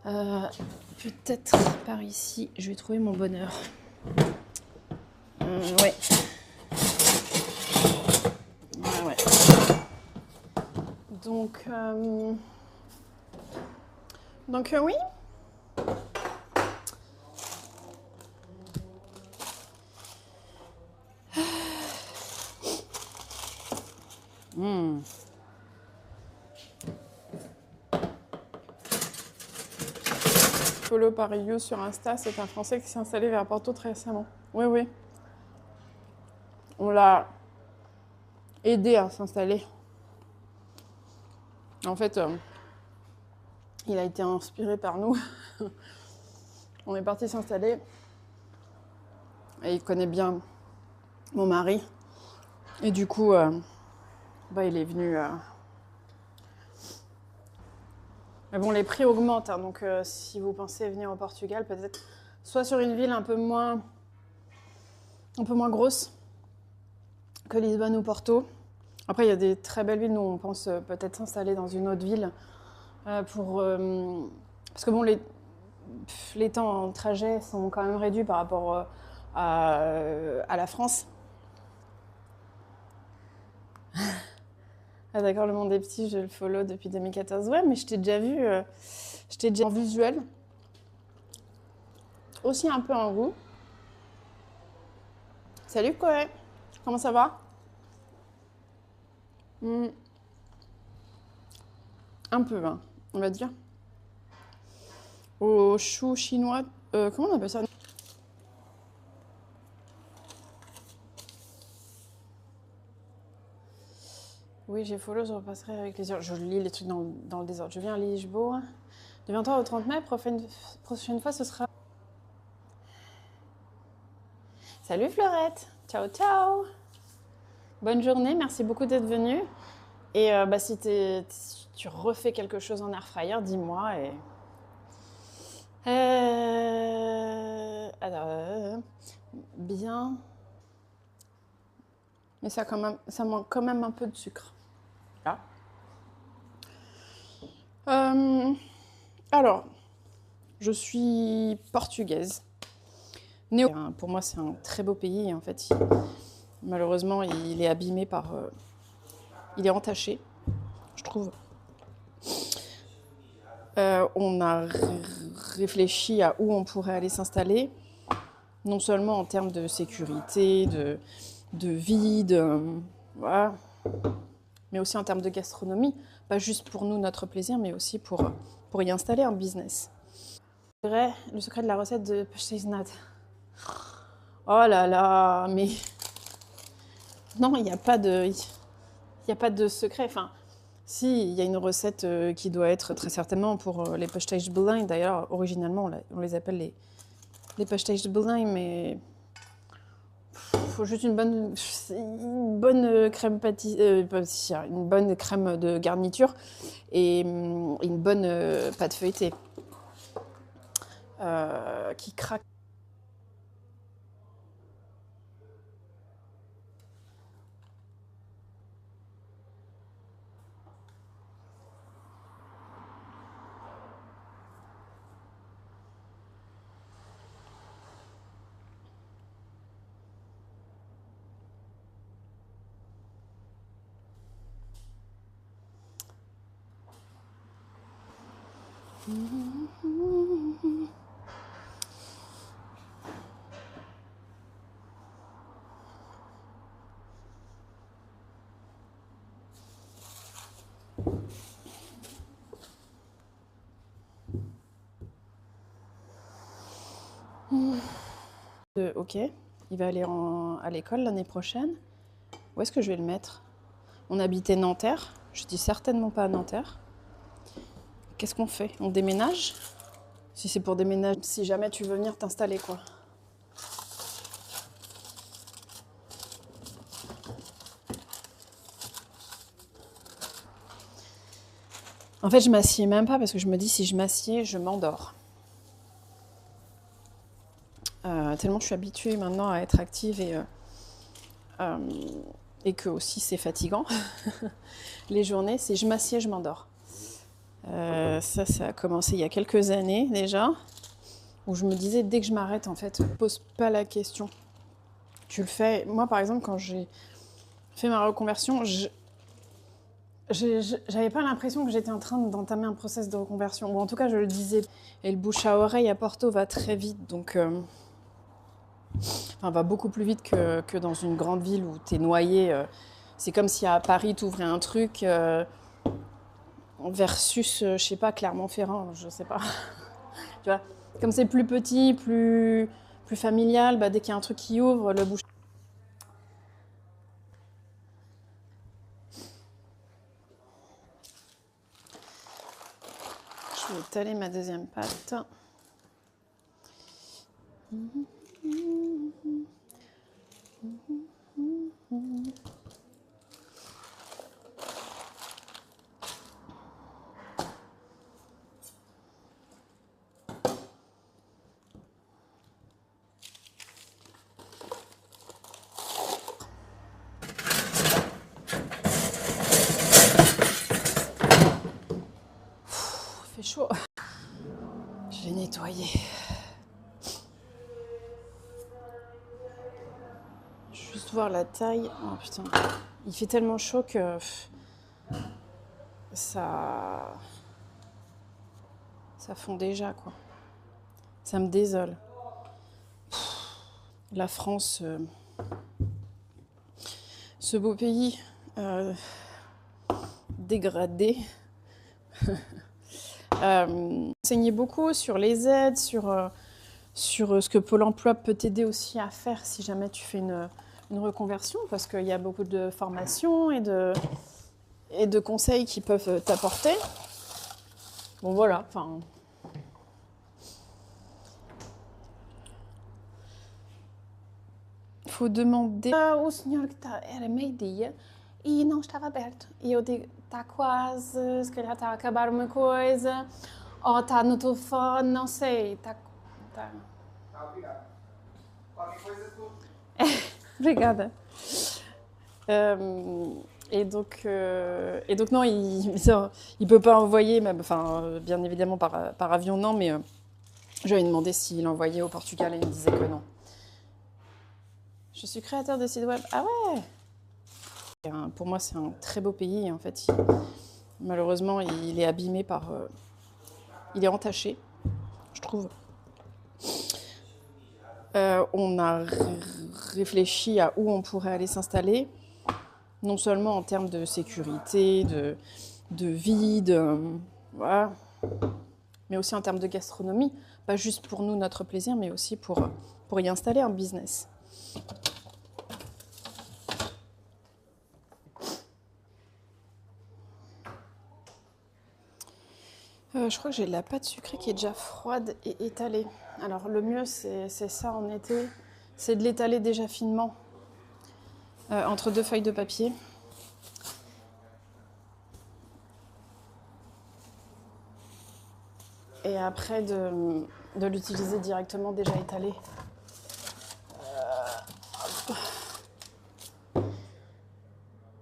Peut-être par ici, je vais trouver mon bonheur. Ouais. Ouais. Donc oui. Follow par You sur Insta, c'est un Français qui s'est installé vers Porto très récemment. Oui, oui. On l'a aidé à s'installer. En fait, il a été inspiré par nous. On est parti s'installer. Et il connaît bien mon mari. Et du coup, il est venu... Mais bon, les prix augmentent. Hein, donc, si vous pensez venir au Portugal, peut-être soit sur une ville un peu moins grosse que Lisbonne ou Porto. Après, il y a des très belles villes. Nous, on pense peut-être s'installer dans une autre ville parce que bon, les temps en trajet sont quand même réduits par rapport à la France. Ah d'accord, le monde des petits, je le follow depuis 2014. Ouais, mais je t'ai déjà vu, en visuel. Aussi un peu en vous. Salut Koé, comment ça va? Un peu, hein, on va dire. Au chou chinois, comment on appelle ça? Oui, j'ai follow, je repasserai avec les heures. Je lis les trucs dans le désordre. Je viens à Lisboa. Du 23 au 30 mai, prochaine fois, ce sera... Salut Fleurette, ciao ciao. Bonne journée, merci beaucoup d'être venue. Et si tu refais quelque chose en air fryer, dis-moi. Alors, bien. Mais ça manque quand même un peu de sucre. Là. Alors, je suis portugaise. Pour moi, c'est un très beau pays. En fait, malheureusement, il est abîmé par... il est entaché, je trouve. On a réfléchi à où on pourrait aller s'installer, non seulement en termes de sécurité, de vie, voilà, mais aussi en termes de gastronomie. Pas juste pour nous, notre plaisir, mais aussi pour y installer un business. Le secret de la recette de Pasteiznat. Oh là là, mais... Non, il n'y a pas de secret. Enfin, si, il y a une recette qui doit être très certainement pour les pasteigsbelijn. D'ailleurs, originalement, on les appelle les pasteigsbelijn, mais... Il faut juste une bonne crème pâtissière, une bonne crème de garniture et une bonne pâte feuilletée qui craque. Ok, il va aller à l'école l'année prochaine. Où est-ce que je vais le mettre? On habitait Nanterre. Je dis certainement pas à Nanterre. Qu'est-ce qu'on fait? On déménage? Si c'est pour déménager, si jamais tu veux venir t'installer, quoi. En fait, je m'assieds même pas parce que je me dis si je m'assieds, je m'endors. Tellement je suis habituée maintenant à être active et que aussi c'est fatigant. Les journées, si je m'assieds, je m'endors. Ça a commencé il y a quelques années déjà, où je me disais, dès que je m'arrête, en fait, pose pas la question. Tu le fais. Moi, par exemple, quand j'ai fait ma reconversion, j'avais pas l'impression que j'étais en train d'entamer un process de reconversion, ou en tout cas, je le disais. Et le bouche à oreille à Porto va très vite, donc... Enfin, va beaucoup plus vite que dans une grande ville où t'es noyé. C'est comme si à Paris, t'ouvrais un truc versus, je sais pas, Clermont-Ferrand, je sais pas. Tu vois, comme c'est plus petit, plus familial, bah, dès qu'il y a un truc qui ouvre, le bouche. Je vais étaler ma deuxième pâte. Il fait chaud. Je vais nettoyer. Juste voir la taille. Oh putain. Il fait tellement chaud que ça fond déjà, quoi. Ça me désole. La France, ce beau pays dégradé. Enseigner beaucoup sur les aides, sur ce que Pôle emploi peut t'aider aussi à faire si jamais tu fais une reconversion, parce qu'il y a beaucoup de formations et de conseils qui peuvent t'apporter. Bon voilà, enfin... Faut demander... O senhor que era meio-dia e não estava aberto. E eu digo, está quase, se calhar está a acabar uma coisa, ou está no telefone, não sei. Tá. Obrigada. Qualquer coisa tu... Obrigada. Et donc non, il peut pas envoyer, même, enfin, bien évidemment par avion, non, mais je lui ai demandé s'il envoyait au Portugal et il me disait que non. Je suis créateur de site web. Ah ouais! Pour moi, c'est un très beau pays. En fait, malheureusement, il est abîmé par... il est entaché, je trouve. On a réfléchi à où on pourrait aller s'installer, non seulement en termes de sécurité, de vie, voilà, mais aussi en termes de gastronomie. Pas juste pour nous, notre plaisir, mais aussi pour y installer un business. Je crois que j'ai de la pâte sucrée qui est déjà froide et étalée. Alors le mieux, c'est ça en été, c'est de l'étaler déjà finement entre deux feuilles de papier. Et après de l'utiliser directement déjà étalé.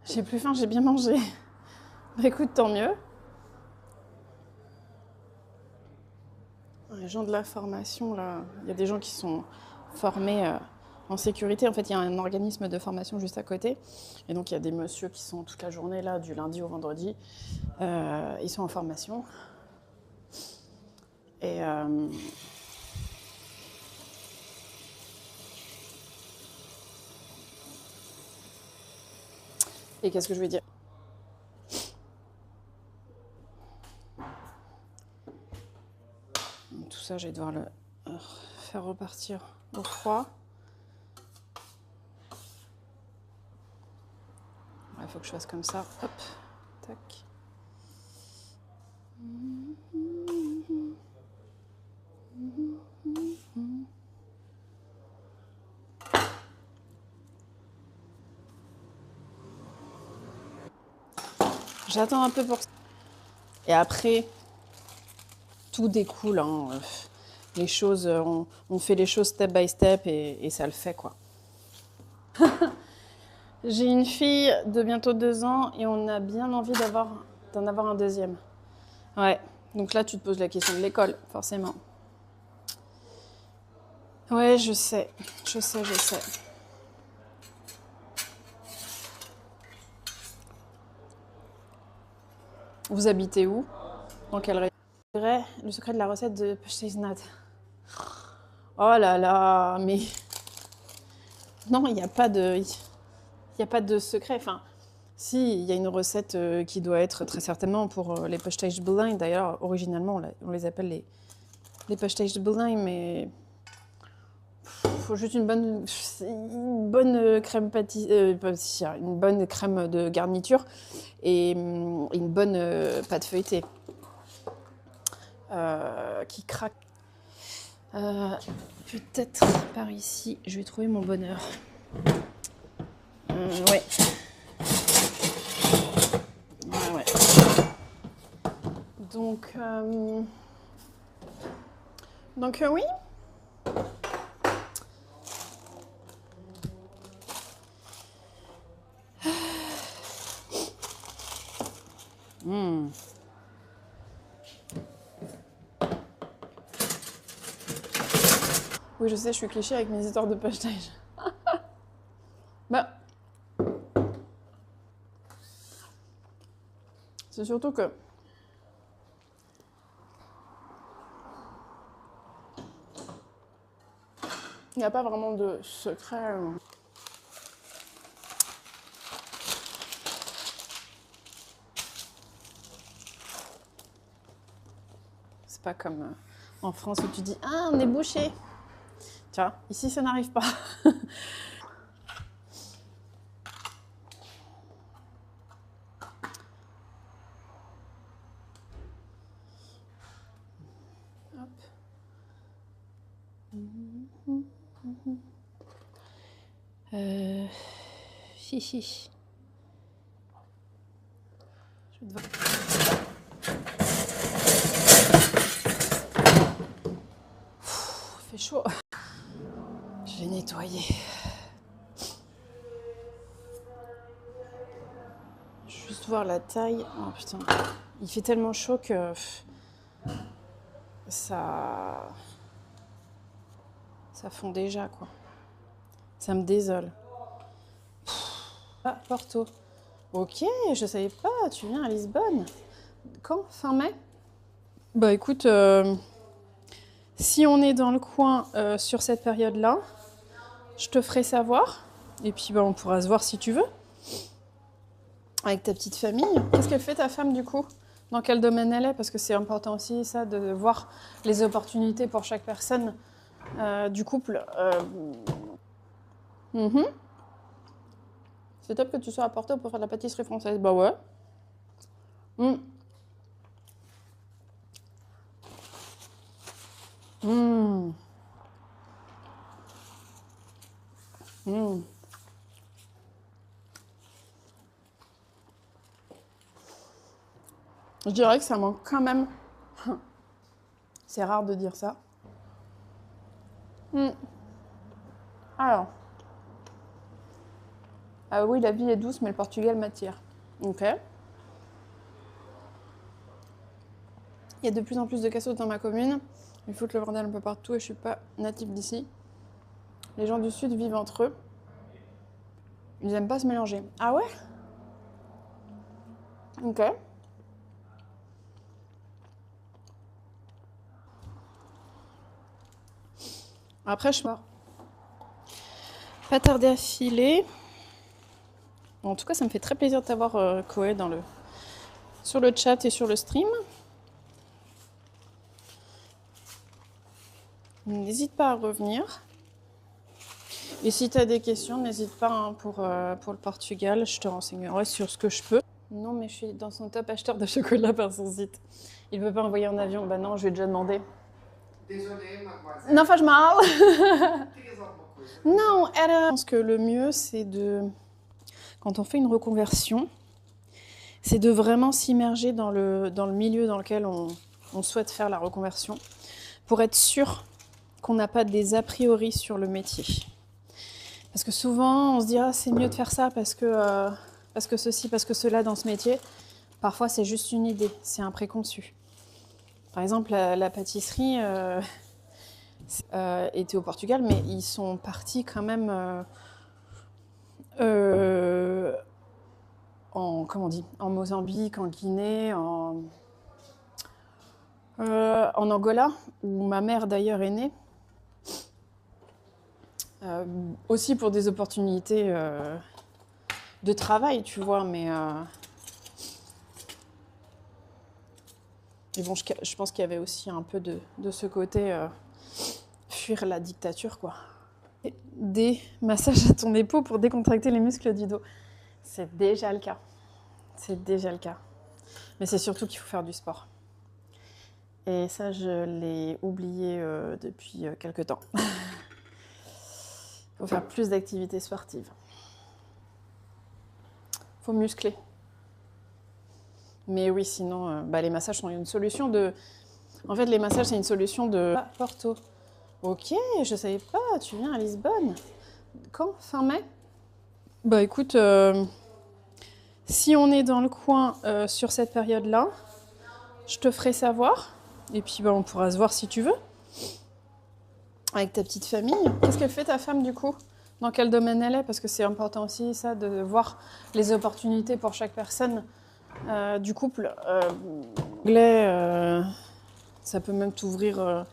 J'ai plus faim, j'ai bien mangé. Bah, écoute, tant mieux. Les gens de la formation, là, il y a des gens qui sont formés en sécurité. En fait, il y a un organisme de formation juste à côté. Et donc, il y a des messieurs qui sont toute la journée là, du lundi au vendredi. Ils sont en formation. Et qu'est-ce que je vais dire? Tout ça, je vais devoir le faire repartir au froid. Il faut que je fasse comme ça. Hop, tac. J'attends un peu pour ça. Et après, tout découle. Hein. Les choses, on fait les choses step by step et ça le fait, quoi. J'ai une fille de bientôt 2 ans et on a bien envie d'en avoir un deuxième. Ouais, donc là, tu te poses la question de l'école, forcément. Ouais, je sais. Vous habitez où? Dans quelle région? Le secret de la recette de Pasteiznat. Oh là là, mais... Non, il n'y a pas de... Il n'y a pas de secret. Enfin, si, il y a une recette qui doit être très certainement pour les Pasteizenbollen. D'ailleurs, originalement, on les appelle les Pasteizenbollen, mais... Faut juste une bonne crème pâtissière, une bonne crème de garniture et une bonne pâte feuilletée qui craque. Peut-être par ici, je vais trouver mon bonheur. Ouais. Ouais. Donc oui. Oui, je sais, je suis cliché avec mes histoires de pâtage. Bah, c'est surtout que il n'y a pas vraiment de secret. C'est pas comme en France où tu dis « Ah, on est bouché !» Tu vois, ici, ça n'arrive pas. Hop. Chichi. Je vais devoir... Il fait chaud. Je vais nettoyer. Juste voir la taille. Oh putain. Il fait tellement chaud que ça fond déjà quoi. Ça me désole. Ah, Porto. Ok, je savais pas, tu viens à Lisbonne. Quand? Fin mai? Bah écoute, si on est dans le coin sur cette période-là, je te ferai savoir. Et puis bah, on pourra se voir si tu veux. Avec ta petite famille. Qu'est-ce qu'elle fait ta femme du coup? Dans quel domaine elle est? Parce que c'est important aussi ça de voir les opportunités pour chaque personne du couple. C'est top que tu sois à Porto pour faire de la pâtisserie française. Bah ouais. Je dirais que ça manque quand même. C'est rare de dire ça. Alors. Ah oui, la vie est douce, mais le Portugal m'attire. Ok. Il y a de plus en plus de cassos dans ma commune. Ils foutent le bordel un peu partout et je suis pas native d'ici. Les gens du sud vivent entre eux. Ils aiment pas se mélanger. Ah ouais? Ok. Après, je pas tarder à filer. En tout cas, ça me fait très plaisir de t'avoir, Koé, sur le chat et sur le stream. N'hésite pas à revenir. Et si tu as des questions, n'hésite pas hein, pour le Portugal. Je te renseignerai sur ce que je peux. Non, mais je suis dans son top acheteur de chocolat par son site. Il ne veut pas envoyer en avion. Bah non, je lui ai déjà demandé. Désolée, mademoiselle. Não faz mal. Non, Je pense que le mieux, c'est quand on fait une reconversion, c'est de vraiment s'immerger dans le milieu dans lequel on souhaite faire la reconversion pour être sûr qu'on n'a pas des a priori sur le métier. Parce que souvent, on se dit ah, c'est mieux de faire ça parce que ceci, parce que cela dans ce métier. Parfois, c'est juste une idée, c'est un préconçu. Par exemple, la pâtisserie était au Portugal, mais ils sont partis quand même comment on dit, en Mozambique, en Guinée, en Angola, où ma mère d'ailleurs est née. Aussi pour des opportunités de travail, tu vois, mais bon, je pense qu'il y avait aussi un peu de ce côté fuir la dictature, quoi. Des massages à ton épaule pour décontracter les muscles du dos. C'est déjà le cas. C'est déjà le cas. Mais c'est surtout qu'il faut faire du sport. Et ça, je l'ai oublié depuis quelques temps. Il faut faire plus d'activités sportives. Il faut muscler. Mais oui, sinon, les massages sont une solution de... En fait, les massages, c'est une solution de... Ah, Porto. Ok, je savais pas, tu viens à Lisbonne. Quand? Fin mai? Bah écoute, si on est dans le coin sur cette période-là, je te ferai savoir. Et puis on pourra se voir si tu veux. Avec ta petite famille. Qu'est-ce qu'elle fait ta femme du coup? Dans quel domaine elle est? Parce que c'est important aussi ça, de voir les opportunités pour chaque personne du couple. Anglais, ça peut même t'ouvrir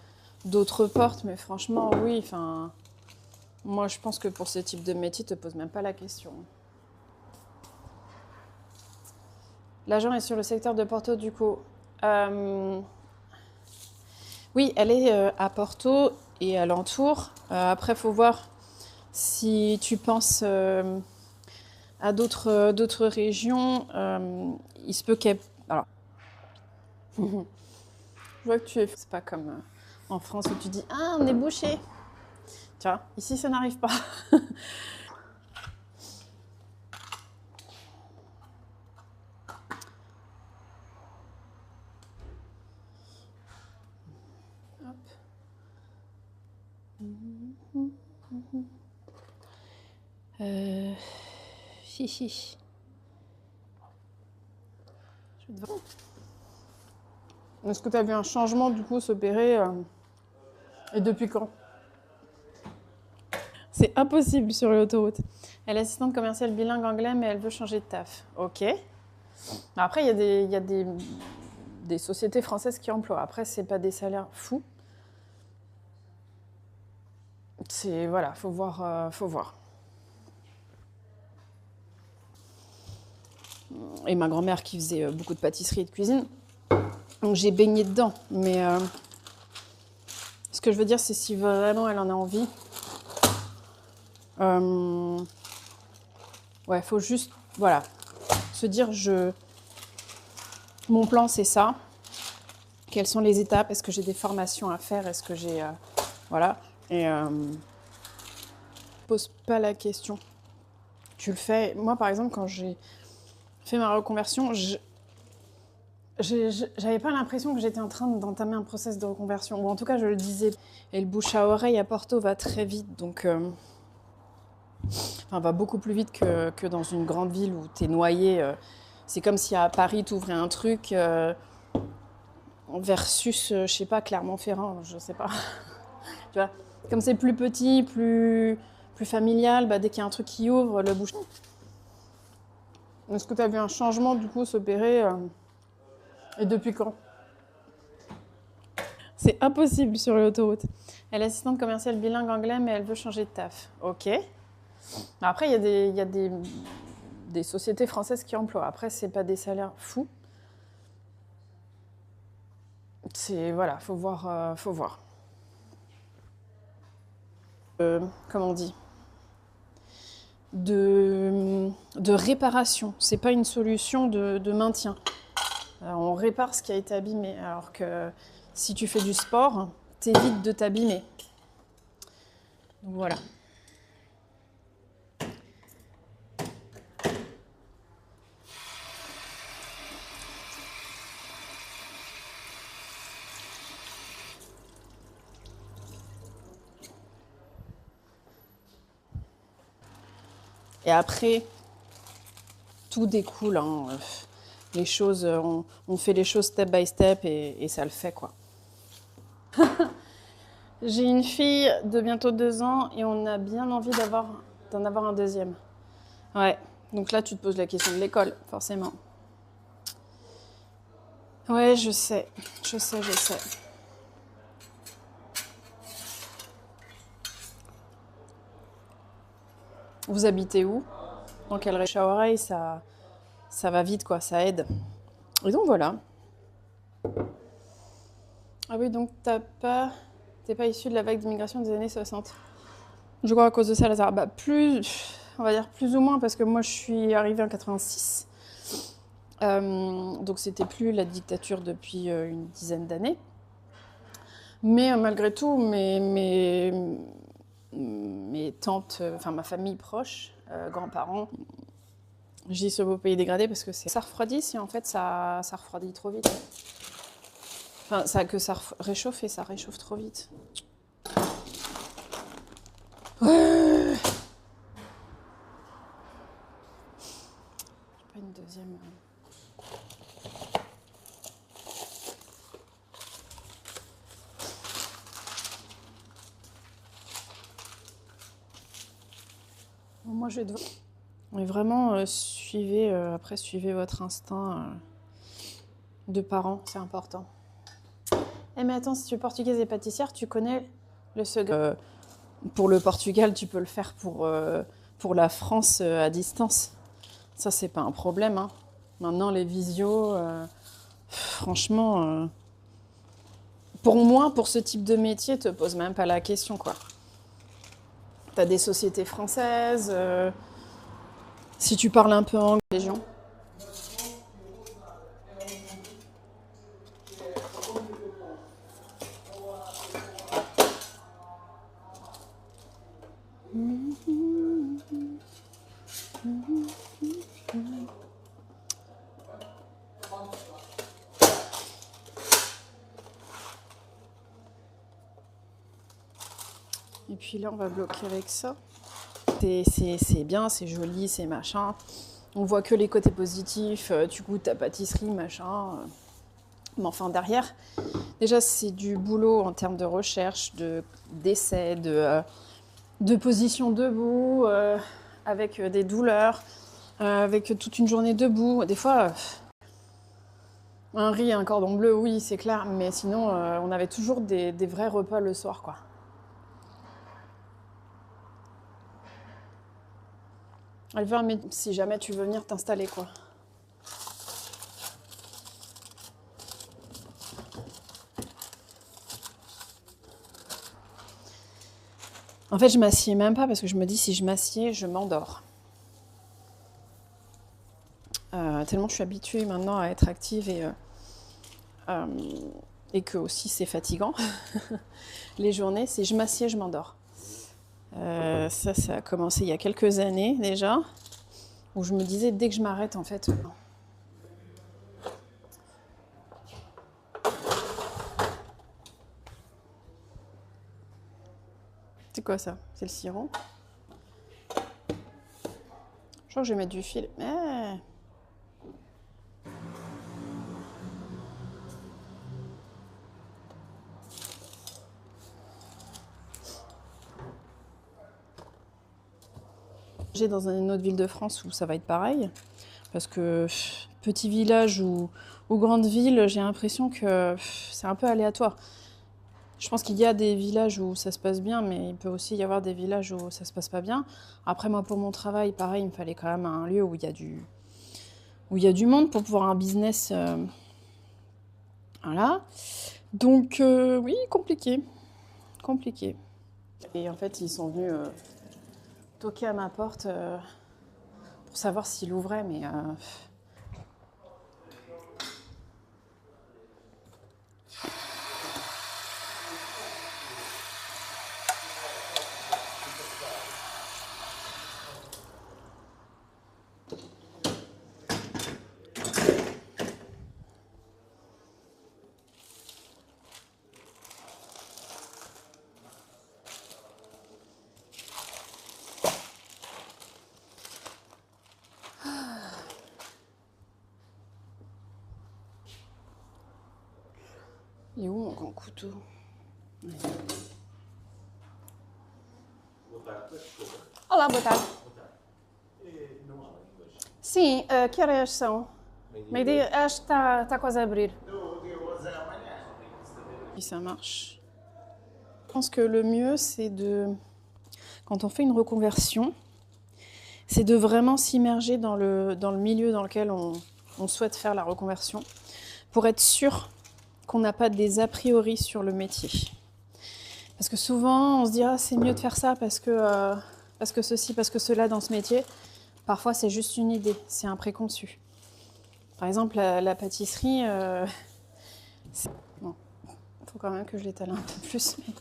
d'autres portes, mais franchement, oui, enfin... Moi, je pense que pour ce type de métier, tu te poses même pas la question. L'agent est sur le secteur de Porto, du coup. Oui, elle est à Porto et alentour. Après, il faut voir si tu penses à d'autres régions. Il se peut qu'elle... Alors, je vois que tu es... C'est pas comme en France où tu dis « Ah, on est bouché !» Tu vois, ici, ça n'arrive pas. Chichi. Est-ce que tu as vu un changement du coup s'opérer et depuis quand? C'est impossible sur l'autoroute. Elle est assistante commerciale bilingue anglais, mais elle veut changer de taf. Ok. Après, il y a des sociétés françaises qui emploient. Après, c'est pas des salaires fous. C'est voilà, faut voir, faut voir. Et ma grand-mère qui faisait beaucoup de pâtisserie et de cuisine, donc j'ai baigné dedans. Mais ce que je veux dire, c'est si vraiment elle en a envie, ouais, faut juste, voilà, se dire mon plan c'est ça. Quelles sont les étapes? Est-ce que j'ai des formations à faire? Est-ce que j'ai voilà. Et pose pas la question. Tu le fais. Moi, par exemple, quand j'ai fait ma reconversion, j'avais pas l'impression que j'étais en train d'entamer un process de reconversion. Ou en tout cas, je le disais. Et le bouche à oreille à Porto va très vite. Donc, va beaucoup plus vite que dans une grande ville où t'es noyé. C'est comme si à Paris, t'ouvrais un truc versus, je sais pas, Clermont-Ferrand, je sais pas. Tu vois, comme c'est plus petit, plus familial, dès qu'il y a un truc qui ouvre, le bouche. Est-ce que tu as vu un changement du coup s'opérer et depuis quand? C'est impossible sur l'autoroute. Elle est assistante commerciale bilingue anglais, mais elle veut changer de taf. Ok. Après, il y a des sociétés françaises qui emploient. Après, c'est pas des salaires fous. C'est voilà, faut voir, faut voir. Comment on dit? De réparation. C'est pas une solution de maintien. On répare ce qui a été abîmé. Alors que si tu fais du sport, t'évites de t'abîmer. Donc voilà. Et après, tout découle. Hein. les choses, on fait les choses step by step et ça le fait, quoi. J'ai une fille de bientôt 2 ans et on a bien envie d'en avoir un deuxième. Ouais, donc là, tu te poses la question de l'école, forcément. Ouais, je sais. Vous habitez où? Dans quel région? À oreille, ça va vite, quoi, ça aide. Et donc voilà. Ah oui, donc t'es pas issu de la vague d'immigration des années 60. Je crois à cause de ça, Lazare. Bah, on va dire plus ou moins, parce que moi je suis arrivée en 86. Donc c'était plus la dictature depuis une dizaine d'années. Mais malgré tout, mes tantes, enfin ma famille proche, grands-parents, je dis ce beau pays dégradé parce que ça refroidit si en fait ça refroidit trop vite. Enfin, ça réchauffe et ça réchauffe trop vite. Ouais. Pas une deuxième. Bon, moi, je vais devoir. Mais vraiment, suivez votre instinct de parents, c'est important. Eh mais attends, si tu es portugaise et pâtissière, tu connais le secret. Pour le Portugal, tu peux le faire pour la France à distance. Ça, c'est pas un problème. Hein. Maintenant, les visios, franchement, pour moi, pour ce type de métier, te pose même pas la question, quoi. T'as des sociétés françaises. Si tu parles un peu anglais, les gens. Et puis là, on va bloquer avec ça. C'est bien, c'est joli, c'est machin. On voit que les côtés positifs. Tu goûtes ta pâtisserie, machin. Mais enfin, derrière, déjà, c'est du boulot en termes de recherche, d'essai, de position debout, avec des douleurs, avec toute une journée debout. Des fois, un riz et un cordon bleu, oui, c'est clair. Mais sinon, on avait toujours des vrais repas le soir, quoi. Alver, mais si jamais tu veux venir t'installer, quoi. En fait, je m'assieds même pas parce que je me dis si je m'assieds, je m'endors. Tellement je suis habituée maintenant à être active et que aussi c'est fatigant. Les journées, si je m'assieds, je m'endors. Ça a commencé il y a quelques années déjà, où je me disais dès que je m'arrête, en fait. C'est quoi ça? C'est le sirop. Je crois que je vais mettre du fil. J'ai dans une autre ville de France où ça va être pareil. Parce que petit village ou grande ville, j'ai l'impression que c'est un peu aléatoire. Je pense qu'il y a des villages où ça se passe bien, mais il peut aussi y avoir des villages où ça se passe pas bien. Après, moi, pour mon travail, pareil, il me fallait quand même un lieu où il y a du monde pour pouvoir un business. Voilà. Donc, oui, compliqué. Compliqué. Et en fait, ils sont venus toquer à ma porte pour savoir s'il ouvrait, mais Il est où mon grand couteau? Ouais. Olá, boa tarde. Sim, que horas são? Meio-dia, acho que está quase a abrir. Si ça marche. Je pense que le mieux, c'est quand on fait une reconversion, c'est de vraiment s'immerger dans le milieu dans lequel on souhaite faire la reconversion, pour être sûr qu'on n'a pas des a priori sur le métier. Parce que souvent, on se dit « Ah, c'est mieux de faire ça parce que ceci, parce que cela dans ce métier ». Parfois, c'est juste une idée, c'est un préconçu. Par exemple, la pâtisserie, bon, il faut quand même que je l'étale un peu plus. Mais...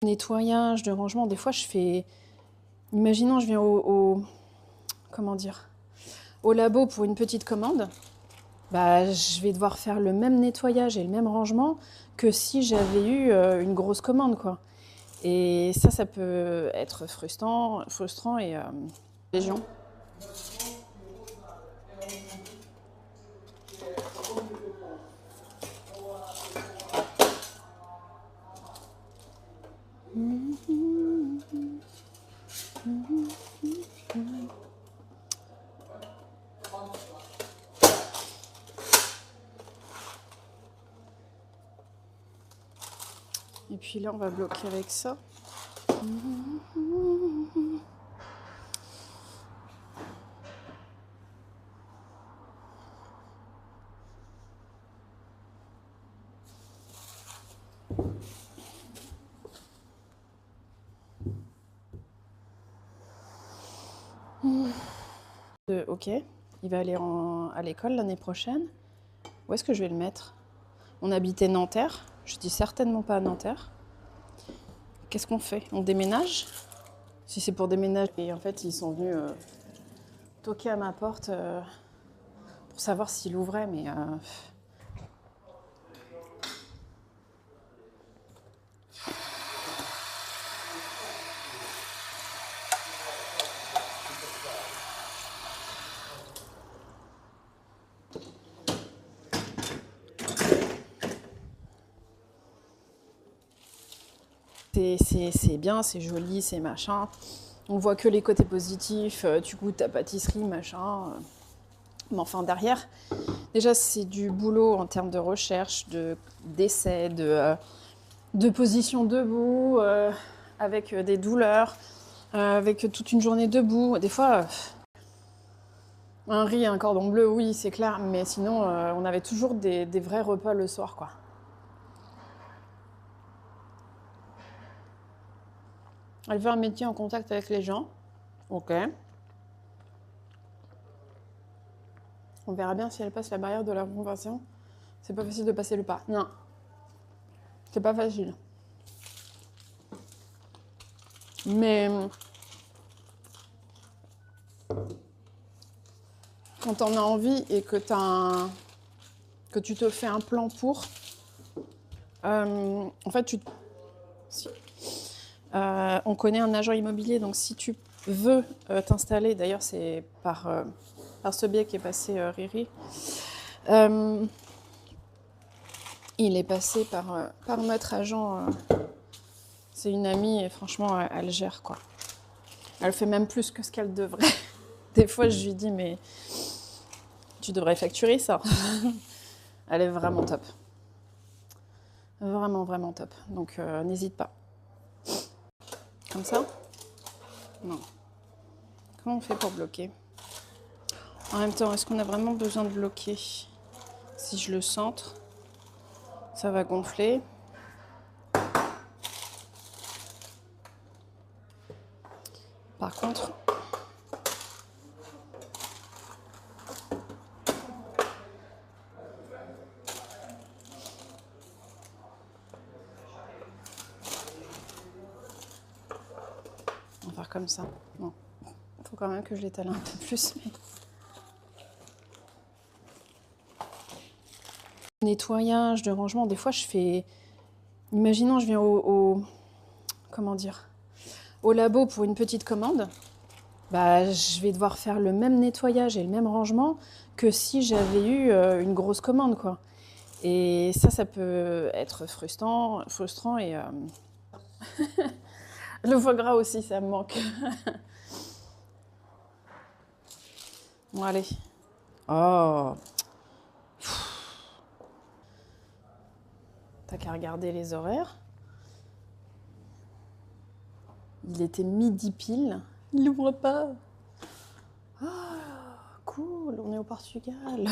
Nettoyage, de rangement, des fois je fais... Imaginons, je viens comment dire, au labo pour une petite commande, bah, je vais devoir faire le même nettoyage et le même rangement que si j'avais eu une grosse commande, quoi. Et ça peut être frustrant et légion. Et puis là, on va bloquer avec ça. Ok, il va aller à l'école l'année prochaine. Où est-ce que je vais le mettre? On habitait Nanterre. Je dis certainement pas à Nanterre. Qu'est-ce qu'on fait? On déménage? Si c'est pour déménager. Et en fait, ils sont venus toquer à ma porte pour savoir s'il ouvrait, mais... C'est bien, c'est joli, c'est machin. On voit que les côtés positifs, tu goûtes ta pâtisserie, machin. Mais enfin, derrière, déjà, c'est du boulot en termes de recherche, d'essai, de position debout, avec des douleurs, avec toute une journée debout. Des fois, un riz et un cordon bleu, oui, c'est clair. Mais sinon, on avait toujours des vrais repas le soir, quoi. Elle veut un métier en contact avec les gens. Ok. On verra bien si elle passe la barrière de la reconversion. C'est pas facile de passer le pas. Non. C'est pas facile. Mais quand t'en as envie et que tu te fais un plan pour, en fait, on connaît un agent immobilier, donc si tu veux t'installer, d'ailleurs c'est par ce biais qu'est passé Riri, il est passé par notre agent, c'est une amie et franchement elle gère, quoi. Elle fait même plus que ce qu'elle devrait. Des fois je lui dis mais tu devrais facturer ça. Elle est vraiment top. Vraiment, vraiment top. Donc n'hésite pas. Comme ça? Non. Comment on fait pour bloquer? En même temps, est-ce qu'on a vraiment besoin de bloquer? Si je le centre, ça va gonfler. Par contre, on va faire comme ça. Bon, il faut quand même que je l'étale un peu plus. Mais... Nettoyage, de rangement, des fois je fais... Imaginons, je viens comment dire, au labo pour une petite commande, bah, je vais devoir faire le même nettoyage et le même rangement que si j'avais eu une grosse commande, quoi. Et ça peut être frustrant et le foie gras aussi, ça me manque. Bon, allez. Oh, t'as qu'à regarder les horaires. Il était midi pile. Il n'ouvre pas. Ah, cool, on est au Portugal.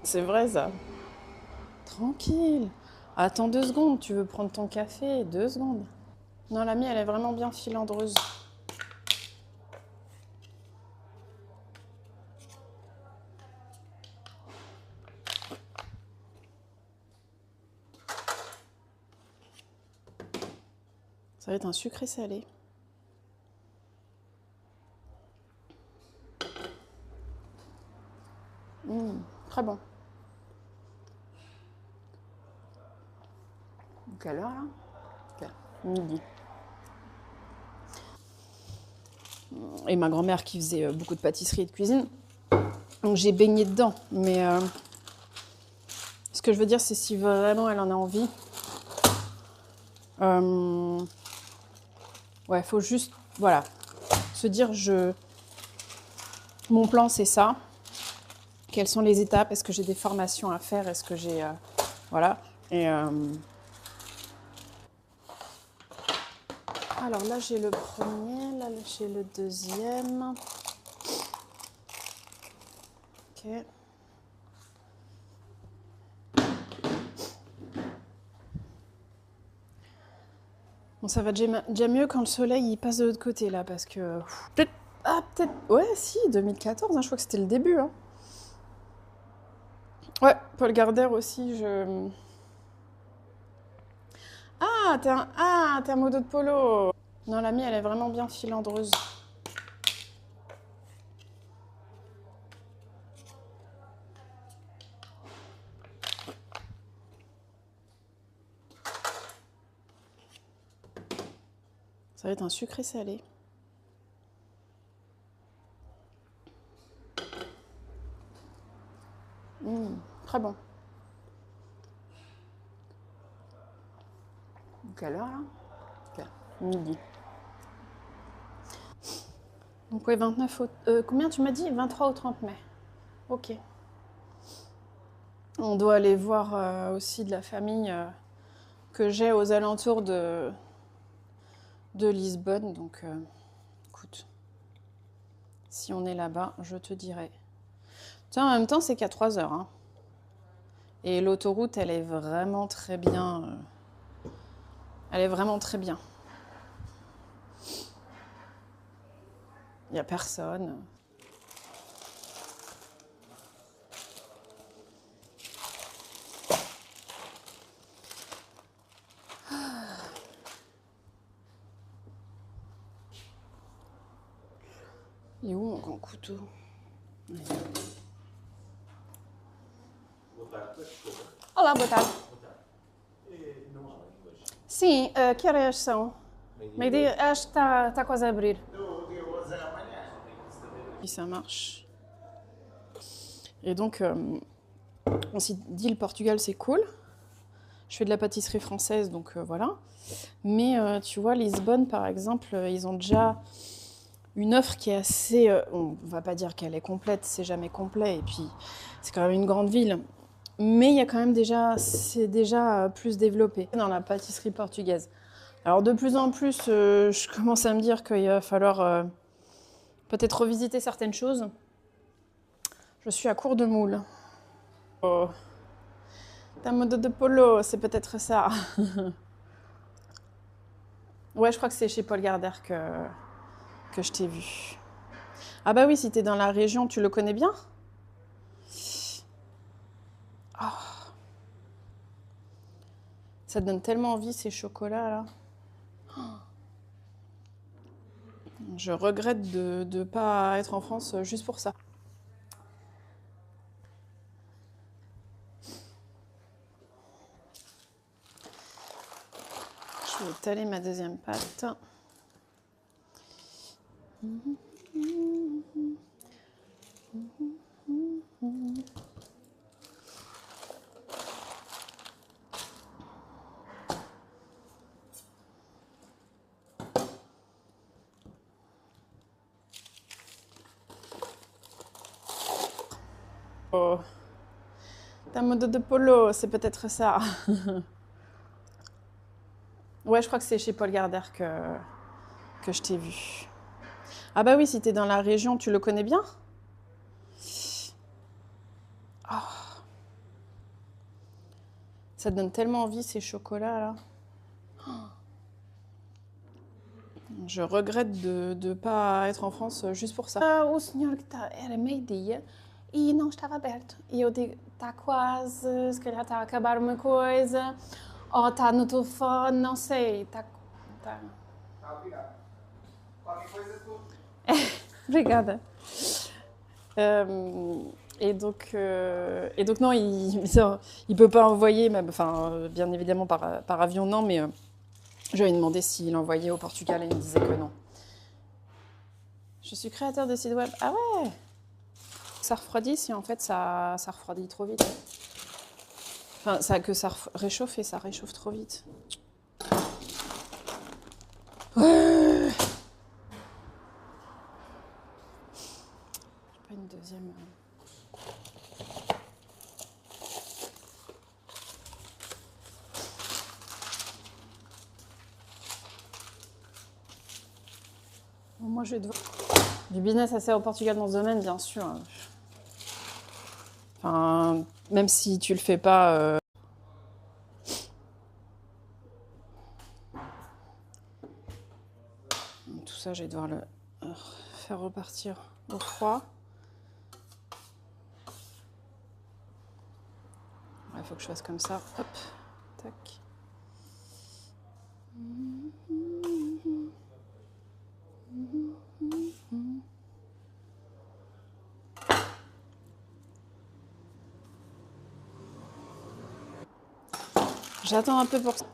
C'est vrai ça. Tranquille. Attends 2 secondes, tu veux prendre ton café? 2 secondes. Non, la mienne, elle est vraiment bien filandreuse. Ça va être un sucré salé. Très bon. Quelle heure là? Midi. Et ma grand-mère qui faisait beaucoup de pâtisserie et de cuisine. Donc j'ai baigné dedans. Mais ce que je veux dire, c'est si vraiment elle en a envie. Ouais, faut juste, voilà, se dire, mon plan c'est ça. Quelles sont les étapes? Est-ce que j'ai des formations à faire? Est-ce que j'ai, voilà. Et alors là j'ai le premier, là j'ai le deuxième. Ok. Bon, ça va déjà mieux quand le soleil il passe de l'autre côté là, parce que peut-être, ouais, si 2014, hein, je crois que c'était le début. Hein. Ouais, Paul Gardère aussi, t'es un modo de polo. Non, la mienne, elle est vraiment bien filandreuse. Ça va être un sucré salé. Très bon. Quelle heure là? Okay. Midi. Donc ouais, 29 au... combien tu m'as dit? 23 au 30 mai. Ok. On doit aller voir aussi de la famille que j'ai aux alentours de Lisbonne. Donc écoute, si on est là-bas, je te dirai. Tiens, en même temps, c'est qu'à 3 heures. Hein. Et l'autoroute, elle est vraiment très bien. Elle est vraiment très bien. Il n'y a personne. Il est où mon grand couteau? Olá, boa tarde. Sim, que horas são? Meio-dia, acho que está quase a abrir. Et ça marche. Et donc, on s'est dit le Portugal c'est cool. Je fais de la pâtisserie française, donc voilà. Mais tu vois, Lisbonne par exemple, ils ont déjà une offre qui est assez... on va pas dire qu'elle est complète, c'est jamais complet. Et puis, c'est quand même une grande ville. Mais il y a quand même c'est déjà plus développé dans la pâtisserie portugaise. Alors de plus en plus, je commence à me dire qu'il va falloir peut-être revisiter certaines choses. Je suis à court de moules. Oh. Ta mode de polo, c'est peut-être ça. Ouais, je crois que c'est chez Paul Gardère que je t'ai vu. Ah bah oui, si t'es dans la région, tu le connais bien? Oh. Ça te donne tellement envie ces chocolats là. Je regrette de ne pas être en France juste pour ça. Je vais étaler ma deuxième pâte. Oh. Ta mode de polo, c'est peut-être ça. Ouais, je crois que c'est chez Paul Gardère que je t'ai vu. Ah bah oui, si t'es dans la région, tu le connais bien? Oh, ça te donne tellement envie ces chocolats là. Je regrette de ne pas être en France juste pour ça. O senhor que tá, era meio-dia e não estava aberto. E eu digo, está quase, se calhar está a acabar uma coisa, ou está no telefone, não sei. Está. Tá. Tá, obrigado. Qualquer coisa tu. Obrigada. Et donc non, il peut pas envoyer, même, enfin, bien évidemment par avion, non, mais je lui ai demandé s'il envoyait au Portugal et il me disait que non. Je suis créateur de site web. Ah ouais. Ça refroidit si en fait ça refroidit trop vite. Enfin, ça réchauffe et ça réchauffe trop vite. Ouais. J'ai pas une deuxième. Bon, moi, je vais devoir. Du business assez au Portugal dans ce domaine, bien sûr. Enfin, même si tu le fais pas. Tout ça, je vais devoir le faire repartir au froid. Il faut que je fasse comme ça. Hop, tac. J'attends un peu pour ça.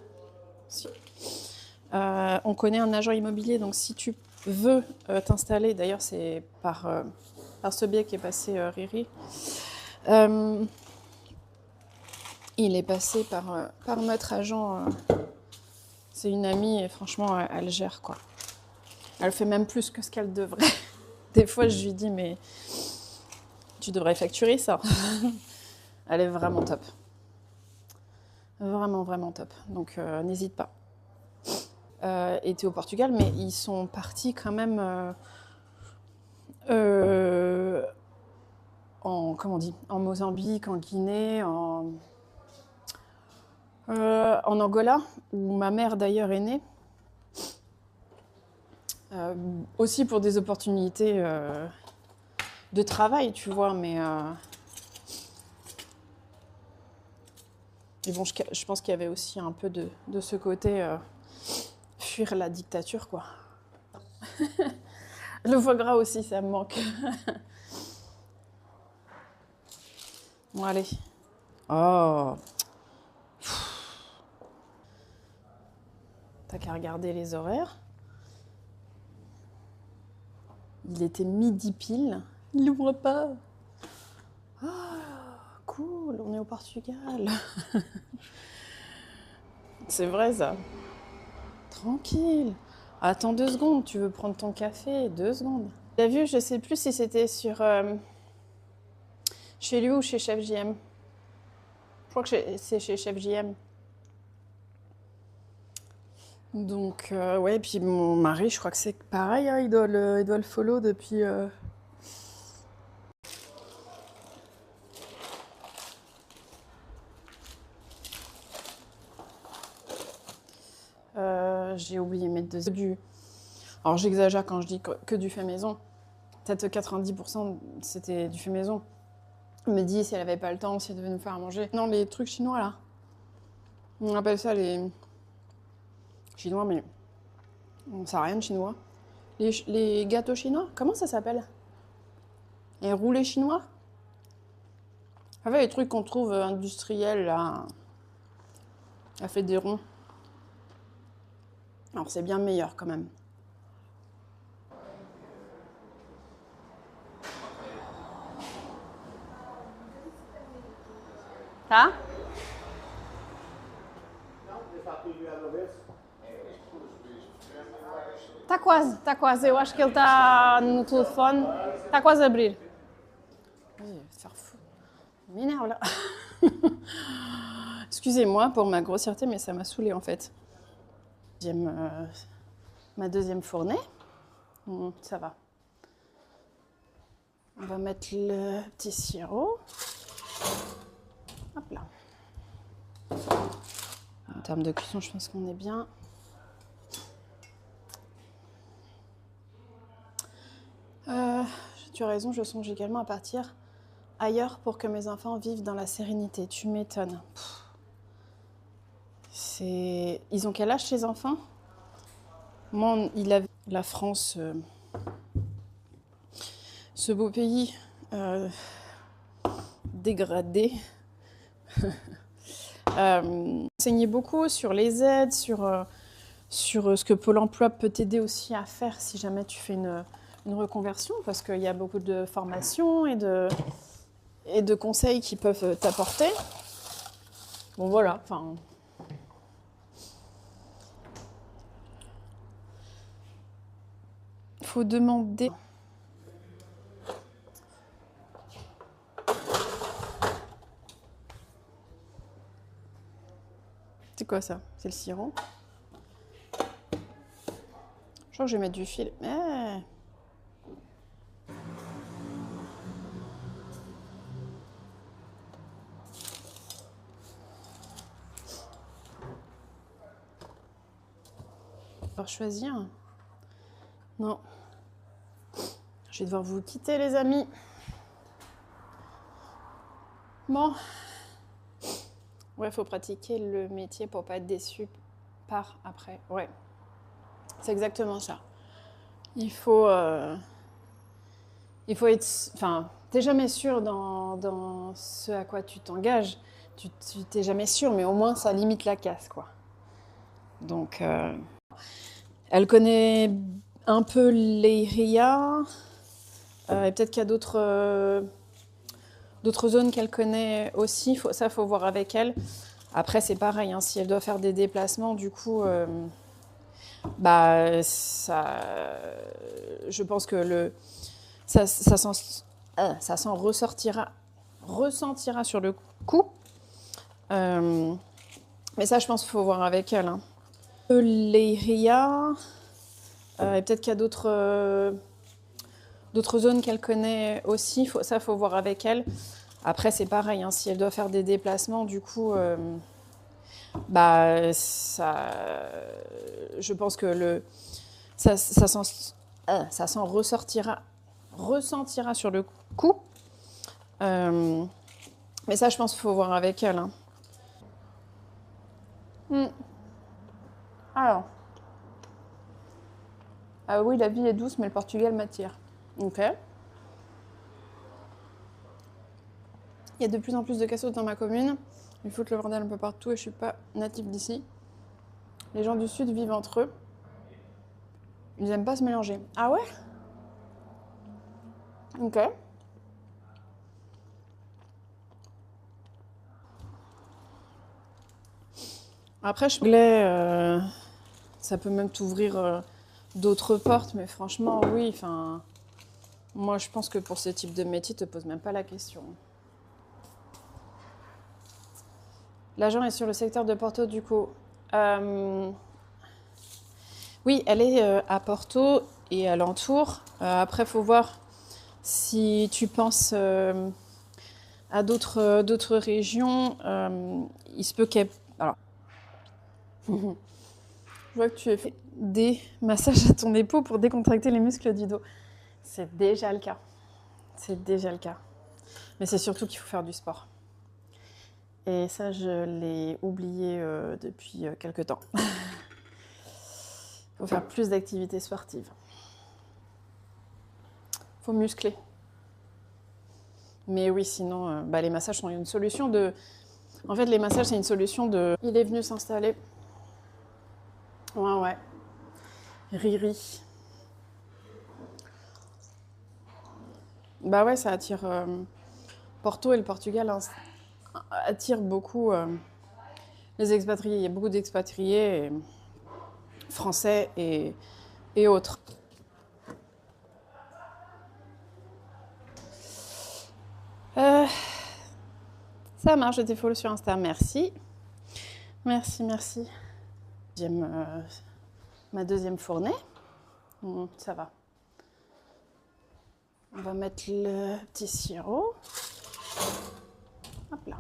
On connaît un agent immobilier, donc si tu veux t'installer, d'ailleurs c'est par ce biais qui est passé Riri, il est passé par notre agent. C'est une amie et franchement elle gère quoi. Elle fait même plus que ce qu'elle devrait. Des fois je lui dis mais tu devrais facturer ça. Elle est vraiment top. Vraiment, vraiment top. Donc n'hésite pas. Était au Portugal, mais ils sont partis quand même comment on dit, en Mozambique, en Guinée, en Angola, où ma mère d'ailleurs est née. Aussi pour des opportunités de travail, tu vois, mais bon, je pense qu'il y avait aussi un peu de ce côté fuir la dictature, quoi. Le foie gras aussi, ça me manque. Bon, allez. Oh. T'as qu'à regarder les horaires. Il était midi pile. Il n'ouvre pas. Ah, cool, on est au Portugal. C'est vrai ça. Tranquille. Attends 2 secondes, tu veux prendre ton café, 2 secondes. T'as vu, je sais plus si c'était sur chez lui ou chez Chef JM. Je crois que c'est chez Chef JM. Donc ouais, puis mon mari, je crois que c'est pareil, hein, il doit le follow depuis. J'ai oublié de mettre du. Alors j'exagère quand je dis que du fait maison. Peut-être 90% c'était du fait maison. Elle me dit si elle avait pas le temps, si elle devait nous faire à manger. Non, les trucs chinois là. On appelle ça les chinois, mais on sait rien de chinois. Les gâteaux chinois, comment ça s'appelle? Les roulés chinois? En fait, les trucs qu'on trouve industriels là, à fait des ronds. Alors c'est bien meilleur quand même. Tá? Tá quase, tá quase. Eu acho que ele tá no telefone. Tá quase a abrir. Vai se faire fou. M'énerve là. Excusez-moi pour ma grossièreté, mais ça m'a saoulée en fait. J'aime ma deuxième fournée. Ça va. On va mettre le petit sirop. Hop là. En termes de cuisson, je pense qu'on est bien. Tu as raison, je songe également à partir ailleurs pour que mes enfants vivent dans la sérénité. Tu m'étonnes. Ils ont quel âge ces enfants? Moi, il a la France, ce beau pays dégradé. Enseigner beaucoup sur les aides, sur ce que Pôle emploi peut t'aider aussi à faire si jamais tu fais une reconversion, parce qu'il y a beaucoup de formations et de conseils qui peuvent t'apporter. Bon voilà, enfin... Faut demander... C'est quoi ça? C'est le sirop. Je crois que je vais mettre du fil. Pour choisir. Non. Je vais devoir vous quitter, les amis. Bon. Ouais, faut pratiquer le métier pour pas être déçu par après. Ouais. C'est exactement ça. Il faut être... Enfin, t'es jamais sûr dans ce à quoi tu t'engages. Tu t'es jamais sûr, mais au moins ça limite la casse, quoi. Donc, elle connaît un peu Leiria. Et peut-être qu'il y a d'autres zones qu'elle connaît aussi. Faut voir avec elle. Après, c'est pareil, hein, si elle doit faire des déplacements, du coup, je pense que ça s'en ressentira sur le coup. Mais ça, je pense qu'il faut voir avec elle. Hein. Leiria. Et peut-être qu'il y a d'autres zones qu'elle connaît aussi. Faut voir avec elle. Après, c'est pareil, hein, si elle doit faire des déplacements, du coup, je pense que ça s'en ressentira sur le coup. Mais ça, je pense qu'il faut voir avec elle. Hein. Alors. Ah oui, la vie est douce, mais le Portugal m'attire. Ok. Il y a de plus en plus de cassos dans ma commune. Ils foutent le bordel un peu partout et je suis pas native d'ici. Les gens du sud vivent entre eux. Ils aiment pas se mélanger. Ah ouais? Ok. Après, je voulais... ça peut même t'ouvrir d'autres portes, mais franchement, oui. Enfin, moi, je pense que pour ce type de métier, te pose même pas la question. L'agent est sur le secteur de Porto, du coup. Oui, elle est à Porto et alentour. Après, il faut voir si tu penses à d'autres régions. Il se peut qu'elle... Alors, je vois que tu as fait des massages à ton épaule pour décontracter les muscles du dos. C'est déjà le cas. C'est déjà le cas. Mais c'est surtout qu'il faut faire du sport. Et ça, je l'ai oublié depuis quelques temps. Il faut faire plus d'activités sportives. Il faut muscler. Mais oui, sinon, les massages sont une solution de... En fait, les massages, c'est une solution de... Il est venu s'installer. Ouais. Riri. Bah ouais, ça attire... Porto et le Portugal attire beaucoup les expatriés. Il y a beaucoup d'expatriés français et autres. Ça marche, je t'ai follow sur Insta, merci. Merci, merci. Ma deuxième fournée. Ça va. On va mettre le petit sirop. Hop là.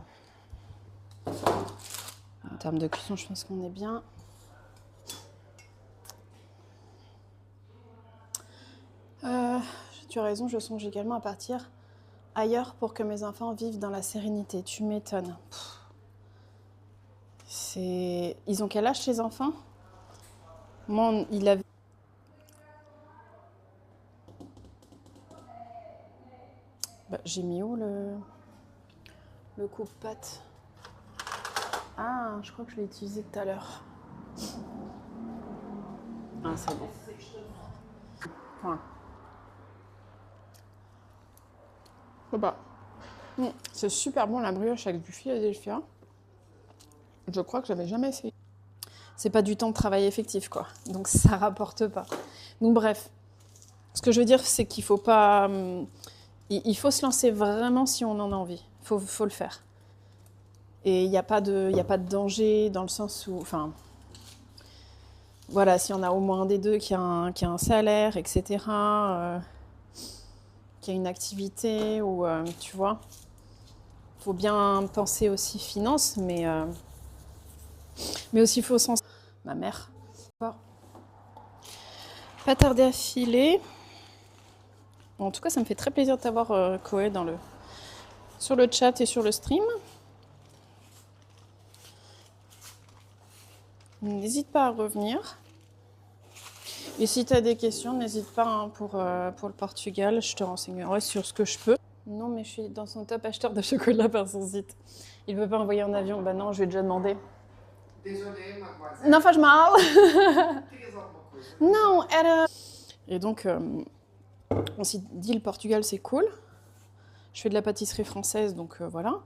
En termes de cuisson, je pense qu'on est bien. Tu as raison, je songe également à partir ailleurs pour que mes enfants vivent dans la sérénité. Tu m'étonnes. Ils ont quel âge, ces enfants? Moi, il avait... Bah, j'ai mis où le coupe-pâte? Ah, je crois que je l'ai utilisé tout à l'heure. Ah, c'est bon. Enfin. Bah. C'est super bon la brioche avec du Philadelphia. Je crois que j'avais jamais essayé. C'est pas du temps de travail effectif, quoi. Donc ça rapporte pas. Donc bref. Ce que je veux dire, c'est qu'il faut pas... Il faut se lancer vraiment si on en a envie. Faut le faire. Et il n'y a pas de danger dans le sens où... Enfin... Voilà, si on a au moins un des deux qui a un salaire, etc., qui a une activité, ou tu vois, faut bien penser aussi finances, mais aussi il faut sens. Ma mère. Pas tarder à filer. Bon, en tout cas, ça me fait très plaisir de t'avoir, Koé, sur le chat et sur le stream. N'hésite pas à revenir. Et si tu as des questions, n'hésite pas hein, pour le Portugal. Je te renseignerai sur ce que je peux. Non, mais je suis dans son top acheteur de chocolat par son site. Il ne veut pas envoyer en avion. Bah non, je lui ai déjà demandé. Désolée, mademoiselle. Não faz mal. Querias alguma coisa? Non, era... Et donc, on s'est dit le Portugal, c'est cool. Je fais de la pâtisserie française, donc voilà.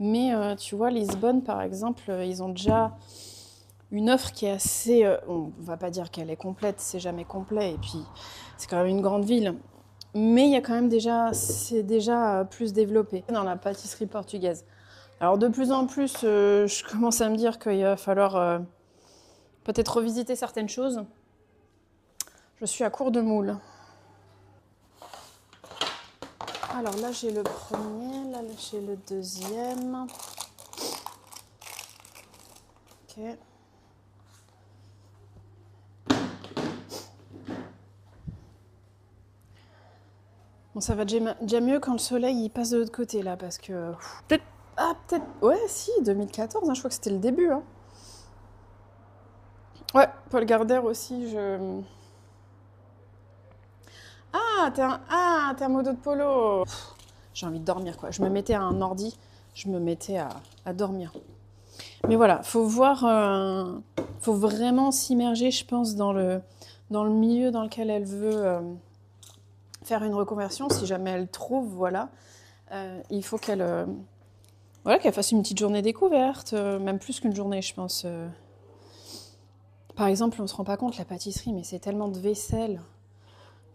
Mais tu vois, Lisbonne, par exemple, ils ont déjà une offre qui est assez... on va pas dire qu'elle est complète, c'est jamais complet. Et puis, c'est quand même une grande ville. Mais il y a quand même déjà... C'est déjà plus développé dans la pâtisserie portugaise. Alors, de plus en plus, je commence à me dire qu'il va falloir peut-être revisiter certaines choses. Je suis à court de moules. Alors là, j'ai le premier, là, j'ai le deuxième. Ok. Bon, ça va déjà mieux quand le soleil il passe de l'autre côté, là, parce que... Peut-être... Ah, peut-être... Ouais, si, 2014, hein, je crois que c'était le début. Hein. Ouais, Paul Gardère aussi, je... Ah, t'es un modo de polo. J'ai envie de dormir, quoi. Je me mettais à un ordi, je me mettais à dormir. Mais voilà, faut voir... faut vraiment s'immerger, je pense, dans le milieu dans lequel elle veut faire une reconversion. Si jamais elle trouve, voilà. Il faut qu'elle... voilà, qu'elle fasse une petite journée découverte, même plus qu'une journée, je pense. Par exemple, on se rend pas compte, la pâtisserie, mais c'est tellement de vaisselle.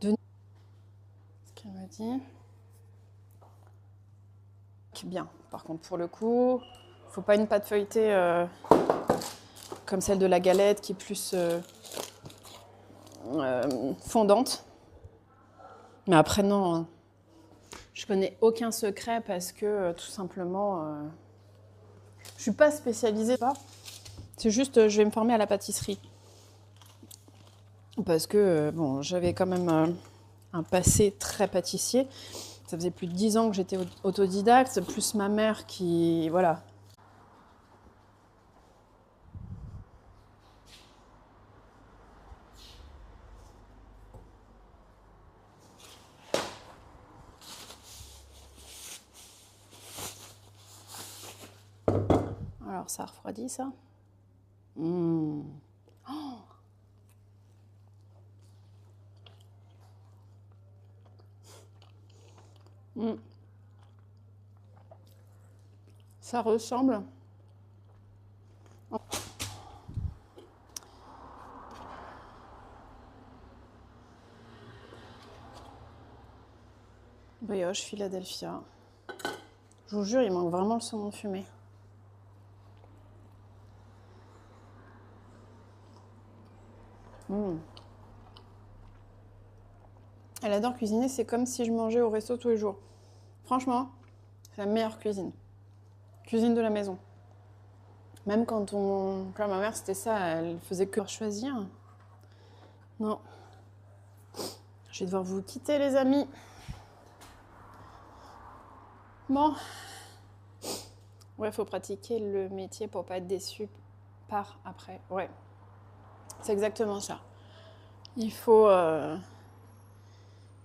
Ce qu'elle m'a dit. Bien, par contre, pour le coup, faut pas une pâte feuilletée comme celle de la galette, qui est plus fondante. Mais après, non, je connais aucun secret parce que, tout simplement, je suis pas spécialisée. C'est juste, je vais me former à la pâtisserie. Parce que, bon, j'avais quand même un passé très pâtissier. Ça faisait plus de 10 ans que j'étais autodidacte, plus ma mère qui... Voilà. Alors, ça refroidit, ça. Mmh. Oh. Mmh. Ça ressemble. Brioche Philadelphia. Je vous jure, il manque vraiment le saumon fumé. Elle adore cuisiner, c'est comme si je mangeais au resto tous les jours. Franchement, c'est la meilleure cuisine. Cuisine de la maison. Même quand ma mère, c'était ça, elle faisait que choisir. Non. Je vais devoir vous quitter, les amis. Bon. Ouais, faut pratiquer le métier pour pas être déçu par après. Ouais. C'est exactement ça. Il faut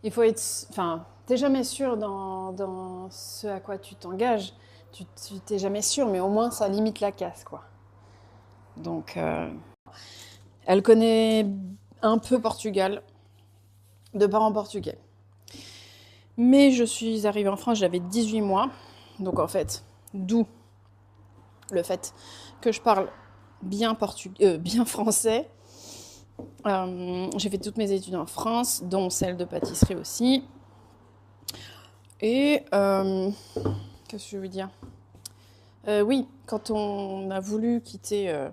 être... Enfin, t'es jamais sûr dans ce à quoi tu t'engages. Tu t'es jamais sûr, mais au moins ça limite la casse, quoi. Donc, elle connaît un peu Portugal, de parents portugais. Mais je suis arrivée en France, j'avais 18 mois. Donc en fait, d'où le fait que je parle bien français. J'ai fait toutes mes études en France, dont celle de pâtisserie aussi. Et qu'est-ce que je veux dire ? Oui, quand on a voulu quitter...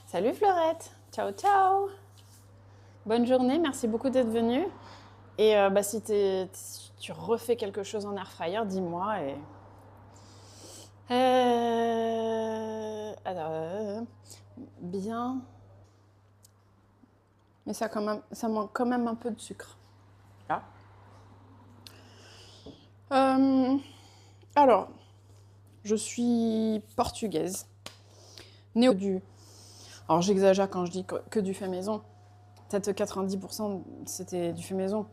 Salut Fleurette, ciao ciao. Bonne journée, merci beaucoup d'être venue. Et si tu refais quelque chose en air fryer, dis-moi. Bien. Mais ça manque quand même un peu de sucre. Là. Alors, je suis portugaise. Née du... Alors j'exagère quand je dis que du fait maison. Peut-être 90% c'était du fait maison.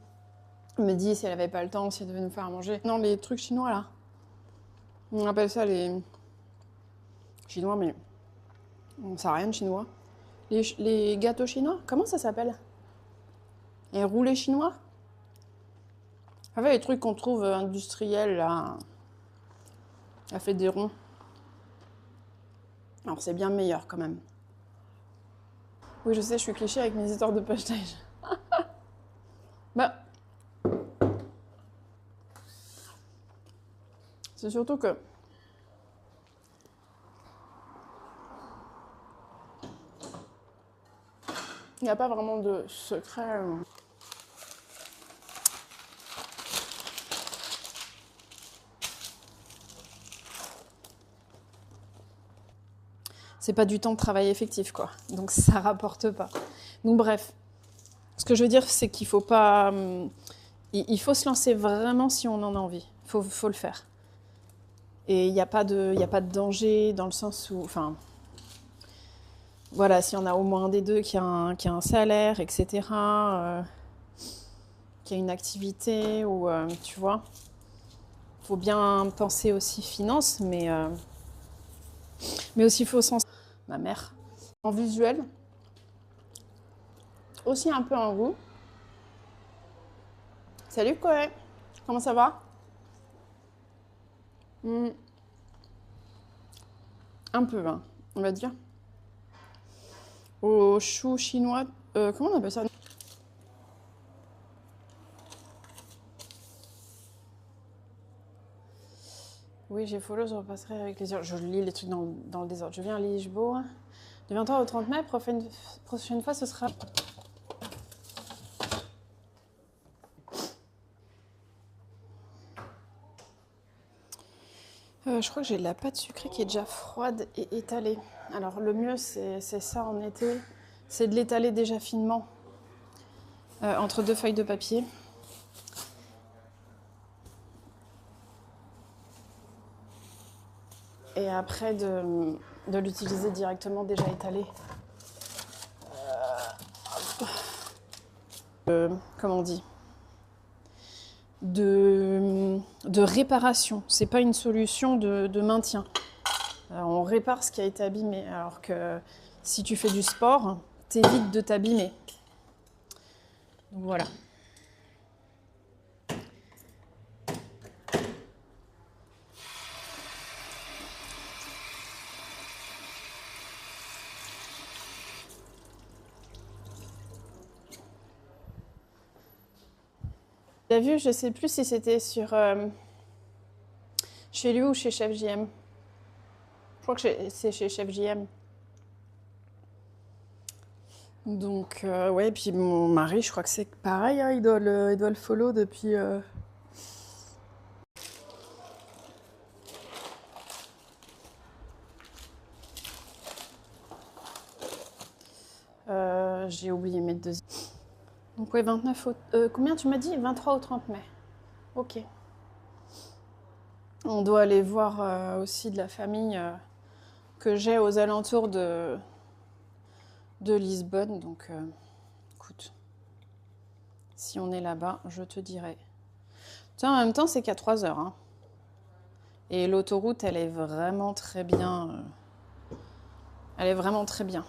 Elle me dit si elle avait pas le temps, si elle devait nous faire à manger. Non, les trucs chinois là. On appelle ça les chinois, mais on sait rien de chinois. Les gâteaux chinois, comment ça s'appelle? Les roulés chinois? En fait, les trucs qu'on trouve industriels là, elle fait des ronds. Alors c'est bien meilleur quand même. Oui, je sais, je suis cliché avec mes histoires de postage. Bah, c'est surtout que il n'y a pas vraiment de secret. C'est pas du temps de travail effectif, quoi. Donc ça rapporte pas. Donc bref, ce que je veux dire, c'est qu'il faut pas... il faut se lancer vraiment si on en a envie. Faut le faire. Et il n'y a pas de danger dans le sens où... Enfin, voilà, s'il y en a au moins un des deux qui a un salaire, etc., qui a une activité, ou tu vois, faut bien penser aussi finance, mais aussi il faut sens. Ma mère, en visuel, aussi un peu en goût. Salut Chloé, comment ça va? Un peu, hein, on va dire. Au chou chinois, comment on appelle ça? Oui, j'ai follow, je repasserai avec les heures. Je lis les trucs dans le désordre. Je viens à Lisboa. Du 23 au 30 mai, prochaine fois, ce sera... je crois que j'ai de la pâte sucrée qui est déjà froide et étalée. Alors le mieux, c'est ça en été. C'est de l'étaler déjà finement entre deux feuilles de papier. Et après de l'utiliser directement déjà étalé. Comment on dit, de réparation. C'est pas une solution de maintien. On répare ce qui a été abîmé. Alors que si tu fais du sport, t'évites de t'abîmer. Donc voilà. T'as vu, je sais plus si c'était sur chez lui ou chez Chef JM. Je crois que c'est chez Chef JM. Donc, ouais, puis mon mari, je crois que c'est pareil, hein, il doit le follow depuis. J'ai oublié mes deux. Donc, ouais, 29 combien tu m'as dit? 23 au 30 mai. Ok. On doit aller voir aussi de la famille que j'ai aux alentours de Lisbonne. Donc, écoute, si on est là-bas, je te dirai. Tiens, en même temps, c'est qu'à 3 heures. Hein. Et l'autoroute, elle est vraiment très bien. Elle est vraiment très bien.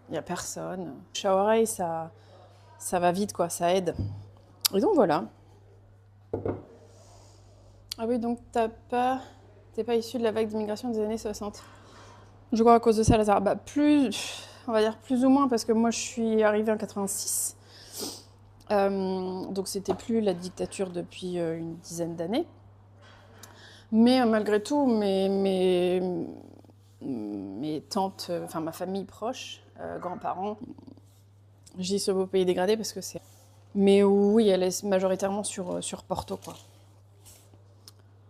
Il n'y a personne. Shawarei, ça va vite, quoi, ça aide. Et donc voilà. Ah oui, donc t'es pas issu de la vague d'immigration des années 60. Je crois à cause de ça, Lazare. Bah, on va dire plus ou moins, parce que moi je suis arrivée en 86. Donc c'était plus la dictature depuis une dizaine d'années. Mais malgré tout, mes tantes, enfin ma famille proche, grands-parents, j'y suis au pays dégradé parce que c'est... Mais oui, elle est majoritairement sur Porto, quoi.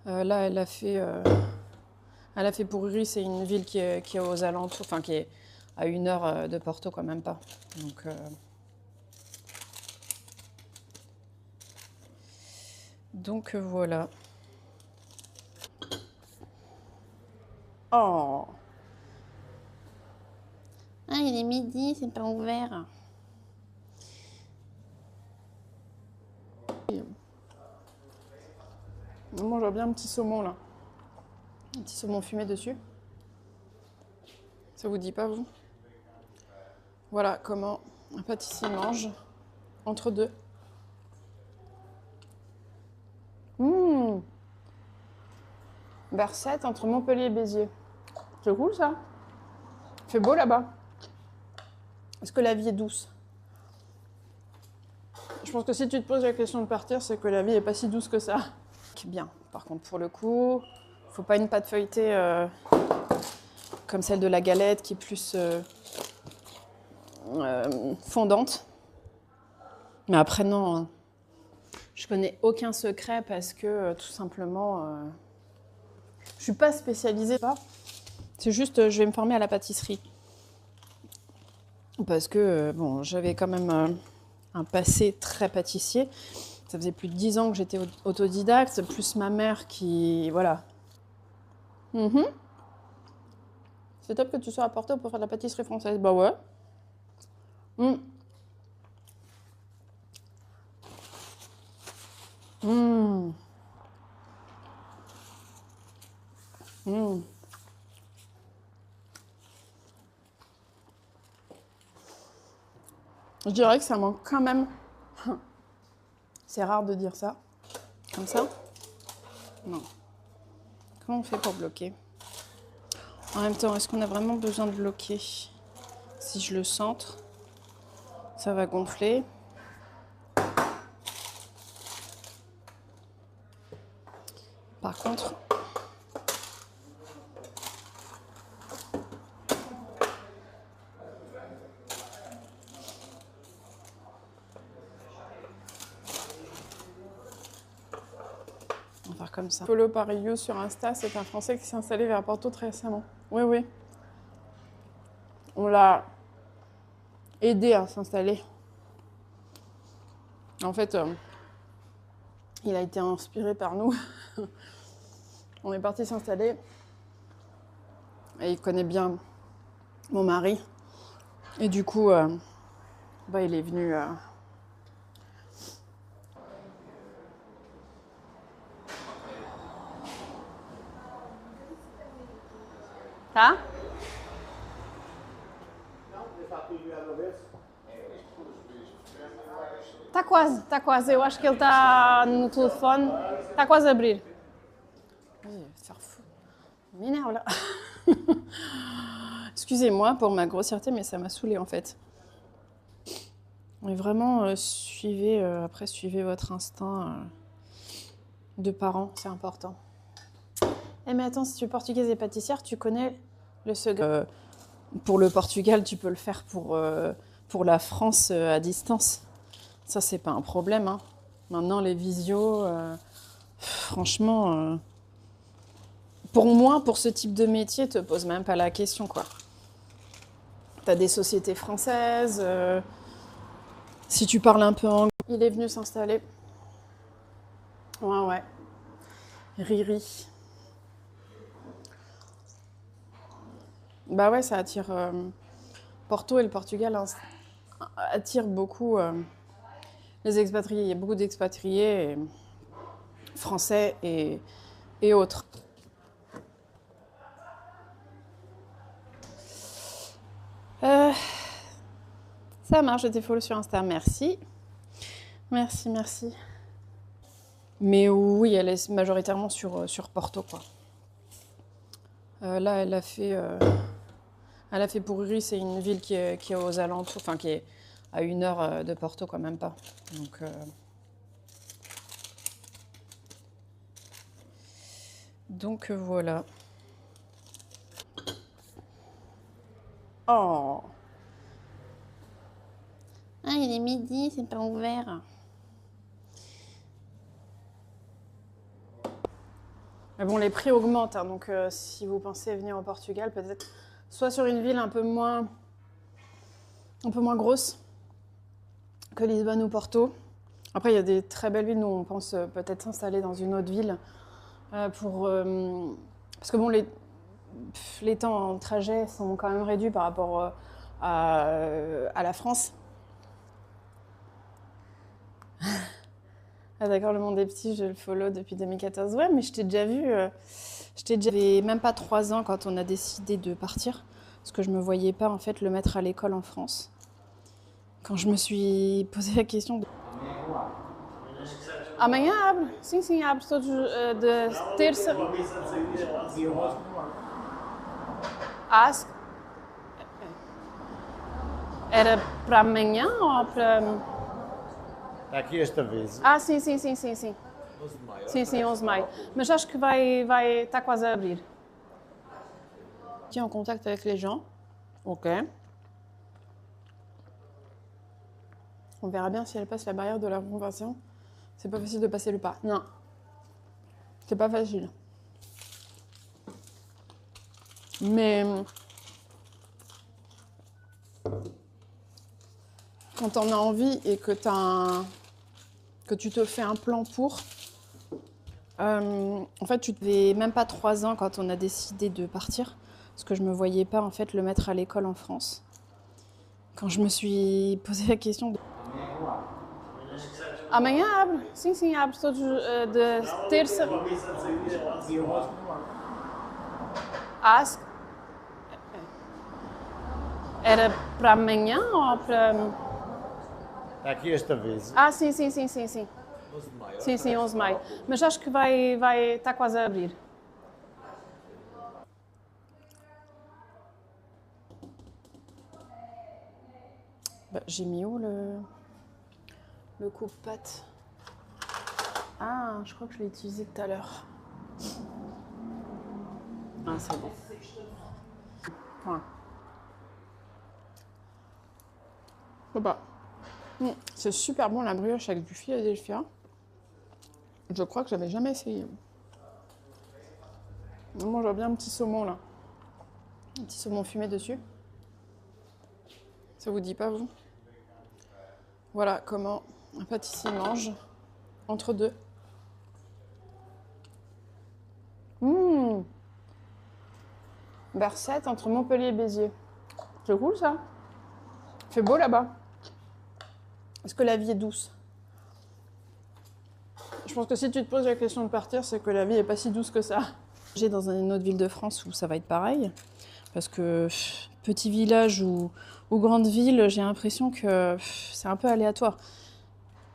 Là, elle a fait Pururi, c'est une ville qui est aux alentours, enfin qui est à 1 heure de Porto, quand même pas. Donc voilà. Oh. Ah, il est midi, c'est pas ouvert. On mange bien un petit saumon là. Un petit saumon fumé dessus. Ça vous dit pas, vous? Voilà comment un pâtissier mange entre deux. Bercette entre Montpellier et Béziers. C'est cool ça. Il fait beau là-bas. Est-ce que la vie est douce? Je pense que si tu te poses la question de partir, c'est que la vie est pas si douce que ça. Bien. Par contre, pour le coup, faut pas une pâte feuilletée comme celle de la galette qui est plus fondante. Mais après, non. Je connais aucun secret parce que tout simplement, je suis pas spécialisée. C'est juste, je vais me former à la pâtisserie. Parce que, bon, j'avais quand même un passé très pâtissier. Ça faisait plus de 10 ans que j'étais autodidacte, plus ma mère qui... Voilà. C'est top que tu sois à Porto pour faire de la pâtisserie française. Bah ouais. Je dirais que ça manque quand même. C'est rare de dire ça. Comme ça. Non. Comment on fait pour bloquer? En même temps, est-ce qu'on a vraiment besoin de bloquer? Si je le centre, ça va gonfler. Par contre, on va faire comme ça. Follow Parillo sur Insta, c'est un Français qui s'est installé vers Porto très récemment. Oui, oui. On l'a aidé à s'installer. En fait, il a été inspiré par nous. On est parti s'installer. Et il connaît bien mon mari. Et du coup, il est venu... Tá? Tá quase. Eu acho que ele está no telefone. Está quase a abrir. Oui, faire fou. M'énerve là. Excusez-moi pour ma grossièreté, mais ça m'a saoulée en fait. Et vraiment, suivez votre instinct de parents, c'est important. Eh mais attends, si tu es portugaise et pâtissière, tu connais le secret. Pour le Portugal, tu peux le faire pour la France à distance. Ça, c'est pas un problème, hein. Maintenant, les visios, franchement, pour moi, pour ce type de métier, te pose même pas la question, quoi. T'as des sociétés françaises. Si tu parles un peu anglais, il est venu s'installer. Ouais. Riri. Bah ouais, ça attire. Porto et le Portugal attirent beaucoup les expatriés. Il y a beaucoup d'expatriés français et autres. Ça marche, je t'ai follow sur Insta. Merci. Merci. Mais oui, elle est majoritairement sur Porto, quoi. Là, elle a fait pour Riri, c'est une ville qui est aux alentours, enfin qui est à 1 heure de Porto, quoi, même pas. Donc voilà. Oh. Ah, il est midi, c'est pas ouvert. Mais bon, les prix augmentent, hein, donc si vous pensez venir au Portugal, peut-être soit sur une ville un peu moins grosse que Lisbonne ou Porto. Après, il y a des très belles villes. Nous, on pense peut-être s'installer dans une autre ville parce que bon, les temps en trajet sont quand même réduits par rapport à la France. Ah d'accord, le monde des petits, je le follow depuis 2014. Ouais, mais je t'ai déjà vu. J'avais même pas 3 ans quand on a décidé de partir, parce que je me voyais pas en fait le mettre à l'école en France. Quand je me suis posé la question de... Amanhã abre. Sim, abre todos de terça. Ask. Era para amanhã ou para... Está aqui esta vez. Ah, sim. 11 de maio. Sim, 11 de maio. Mas acho que vai está quase a abrir. Tiens en contact avec les gens. Ok. On verra bien si elle passe la barrière de la convention. C'est pas facile de passer le pas. Non. C'est pas facile. Mais quand t'en as envie et que tu te fais un plan pour... en fait, tu n'avais même pas 3 ans quand on a décidé de partir, parce que je me voyais pas en fait le mettre à l'école en France. Quand je me suis posé la question de... Amanhã abre. Sim, abre todos de terça. Ask. Era para amanhã ou para... Está aqui esta vez. Ah, sim. 11 de maio. Sim, 11 de maio. Mas acho que vai está quase a abrir. Bah, j'ai mis où le coupe-pâte? Ah, je crois que je l'ai utilisé tout à l'heure. Ah, c'est bon. Voilà. Bah, c'est super bon la brioche avec du Philadelphia. Je crois que j'avais jamais essayé. Moi, j'aurais bien un petit saumon là. Un petit saumon fumé dessus. Ça vous dit pas, vous? Voilà comment un pâtissier mange entre deux. Bercette entre Montpellier et Béziers. C'est cool ça. Il fait beau là-bas. Est-ce que la vie est douce? Je pense que si tu te poses la question de partir, c'est que la vie est pas si douce que ça. J'ai dans une autre ville de France où ça va être pareil. Parce que petit village ou grande ville, j'ai l'impression que c'est un peu aléatoire.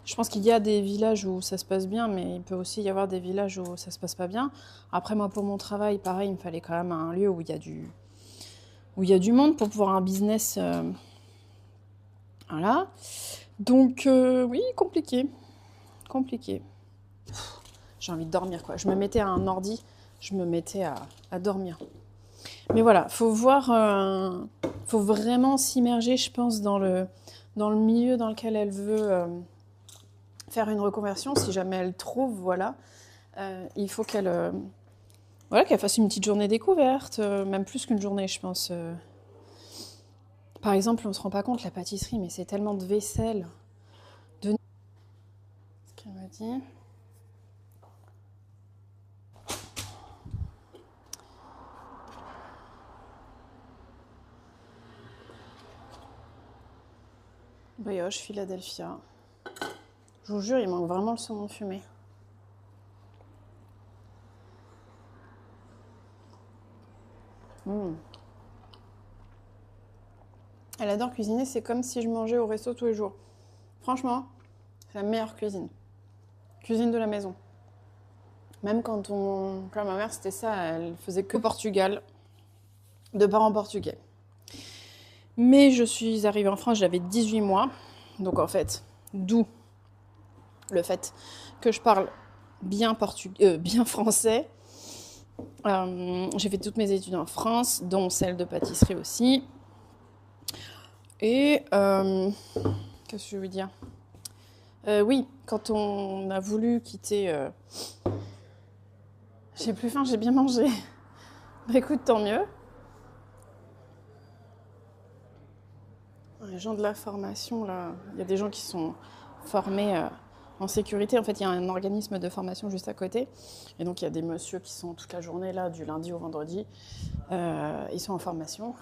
Je pense qu'il y a des villages où ça se passe bien, mais il peut aussi y avoir des villages où ça se passe pas bien. Après, moi, pour mon travail, pareil, il me fallait quand même un lieu où il y a du monde pour pouvoir un business Voilà. Donc, oui, compliqué. Compliqué. J'ai envie de dormir, quoi. Je me mettais à un ordi, je me mettais à dormir. Mais voilà, faut voir, faut vraiment s'immerger, je pense, dans le milieu dans lequel elle veut faire une reconversion, si jamais elle trouve, voilà. Il faut qu'elle voilà, qu'elle fasse une petite journée découverte, même plus qu'une journée, je pense. Par exemple, on se rend pas compte, la pâtisserie, mais c'est tellement de vaisselle. Ce qu'elle me dit. Brioche, Philadelphia. Je vous jure, il manque vraiment le saumon fumé. Elle adore cuisiner, c'est comme si je mangeais au resto tous les jours. Franchement, c'est la meilleure cuisine. Cuisine de la maison. Même quand ma mère, c'était ça, elle faisait que Portugal, de parents portugais. Mais je suis arrivée en France, j'avais 18 mois. Donc en fait, d'où le fait que je parle bien français. J'ai fait toutes mes études en France, dont celle de pâtisserie aussi. Et qu'est-ce que je veux dire ? Oui, quand on a voulu quitter... J'ai plus faim, j'ai bien mangé. Bah, écoute, tant mieux. Les gens de la formation, là, il y a des gens qui sont formés en sécurité. En fait, il y a un organisme de formation juste à côté. Et donc, il y a des messieurs qui sont toute la journée là, du lundi au vendredi. Ils sont en formation.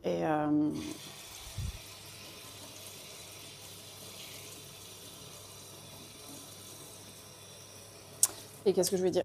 Et qu'est-ce que je veux dire ?